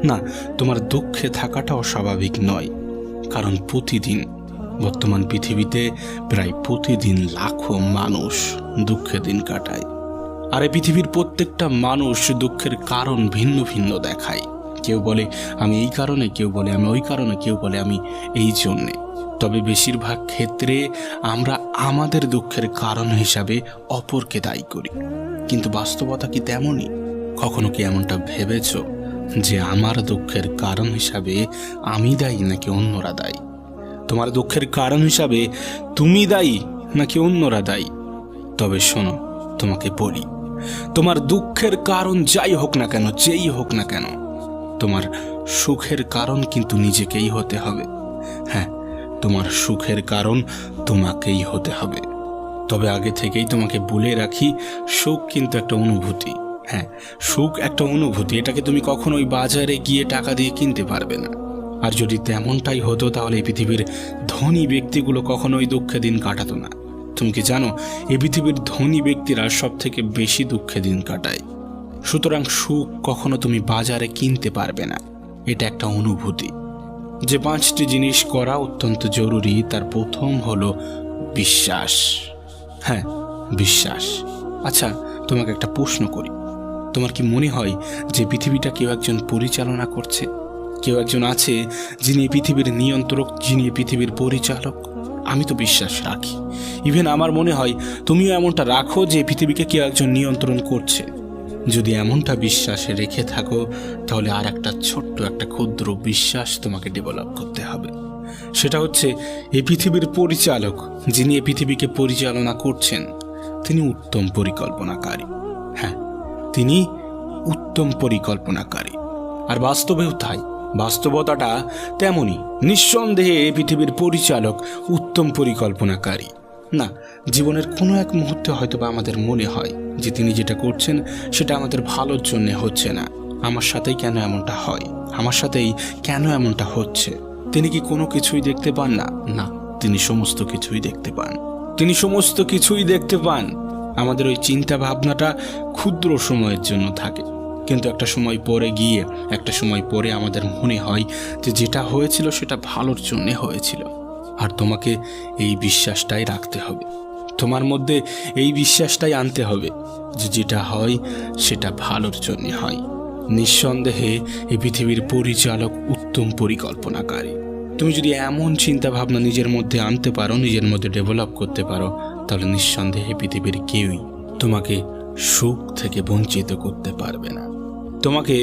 না, তোমার দুঃখে থাকাটাও স্বাভাবিক নয়, কারণ প্রতিদিন বর্তমান পৃথিবীতে প্রায় প্রতিদিন লাখো মানুষ দুঃখে দিন কাটায়। আর এই পৃথিবীর প্রত্যেকটা মানুষ দুঃখের কারণ ভিন্ন ভিন্ন দেখায়। কেউ বলে আমি এই কারণে, কেউ বলে আমি ওই কারণে, কেউ বলে আমি এই জন্যে। তবে বেশিরভাগ ক্ষেত্রে আমরা আমাদের দুঃখের কারণ হিসাবে অপরকে দায়ী করি। কিন্তু বাস্তবতা কি তেমনই? কখনো কি এমনটা ভেবেছ যে আমার দুঃখের কারণ হিসাবে আমি দায়ী নাকি অন্যরা দায়ী? তোমার দুঃখের কারণ হিসাবে তুমি দায়ী নাকি অন্যরা দায়ী? তবে শোনো, তোমাকে বলি, তোমার দুঃখের কারণ যাই হোক না কেন, যেই হোক না কেন, তোমার সুখের কারণ কিন্তু নিজেকেই হতে হবে। হ্যাঁ, তোমার সুখের কারণ তোমাকেই হতে হবে। তবে আগে থেকেই তোমাকে বলে রাখি, সুখ কিন্তু একটা অনুভূতি। হ্যাঁ, সুখ একটা অনুভূতি, এটাকে তুমি কখনোই বাজারে গিয়ে টাকা দিয়ে কিনতে পারবে না। আর যদি তেমনটাই হতো তাহলে এই পৃথিবীর ধনী ব্যক্তিগুলো কখনোই দুঃখে দিন কাটাতো না। তুমি কি জানো, এই পৃথিবীর ধনী ব্যক্তিরা সব থেকে বেশি দুঃখে দিন কাটায়। সুতরাং সুখ কখনো তুমি বাজারে কিনতে পারবে না, এটা একটা অনুভূতি। যে 5টি জিনিস করা অত্যন্ত জরুরি, তার প্রথম হলো বিশ্বাস। হ্যাঁ, বিশ্বাস। আচ্ছা, তোমাকে একটা প্রশ্ন করি, তোমার কি মনে হয় যে পৃথিবীটা কেউ একজন পরিচালনা করছে? কেউ একজন আছে যিনি এই পৃথিবীর নিয়ন্ত্রক, যিনি এই পৃথিবীর পরিচালক? আমি তো বিশ্বাস রাখি, ইভেন আমার মনে হয় তুমিও এমনটা রাখো যে পৃথিবীকে কেউ একজন নিয়ন্ত্রণ করছে। যদি এমনটা বিশ্বাসে রেখে থাকো, তাহলে আর একটা ছোট্ট একটা ক্ষুদ্র বিশ্বাস তোমাকে ডেভেলপ করতে হবে। সেটা হচ্ছে, এই পৃথিবীর পরিচালক, যিনি এই পৃথিবীকে পরিচালনা করছেন, তিনি উত্তম পরিকল্পনাকারী। হ্যাঁ, তিনি উত্তম পরিকল্পনাকারী। আর বাস্তবেও তাই, বাস্তবতাটা তেমনই। নিঃসন্দেহে এই পৃথিবীর পরিচালক উত্তম পরিকল্পনাকারী। না, জীবনের কোনো এক মুহূর্তে হয়তো বা আমাদের মনে হয় যে তিনি যেটা করছেন সেটা আমাদের ভালোর জন্য হচ্ছে না। আমার সাথেই কেন এমনটা হয়? আমার সাথেই কেন এমনটা হচ্ছে? তিনি কি কোনো কিছুই দেখতে পান না? না, তিনি সমস্ত কিছুই দেখতে পান। তিনি সমস্ত কিছুই দেখতে পান। আমাদের ওই চিন্তা ভাবনাটা ক্ষুদ্র সময়ের জন্য থাকে, কিন্তু একটা সময় পরে গিয়ে, একটা সময় পরে আমাদের মনে হয় যে যেটা হয়েছিল সেটা ভালোর জন্যে হয়েছিল। আর তোমাকে এই বিশ্বাসটাই রাখতে হবে, তোমার মধ্যে এই বিশ্বাসটাই আনতে হবে যে যেটা হয় সেটা ভালোর জন্যে হয়। নিঃসন্দেহে এই পৃথিবীর পরিচালক উত্তম পরিকল্পনাকারী। তুমি যদি এমন চিন্তা ভাবনা নিজের মধ্যে আনতে পারো, নিজের মধ্যে ডেভেলপ করতে পারো, তাহলে নিঃসন্দেহে পৃথিবীর কেউই তোমাকে সুখ থেকে বঞ্চিত করতে পারবে না। তোমাকে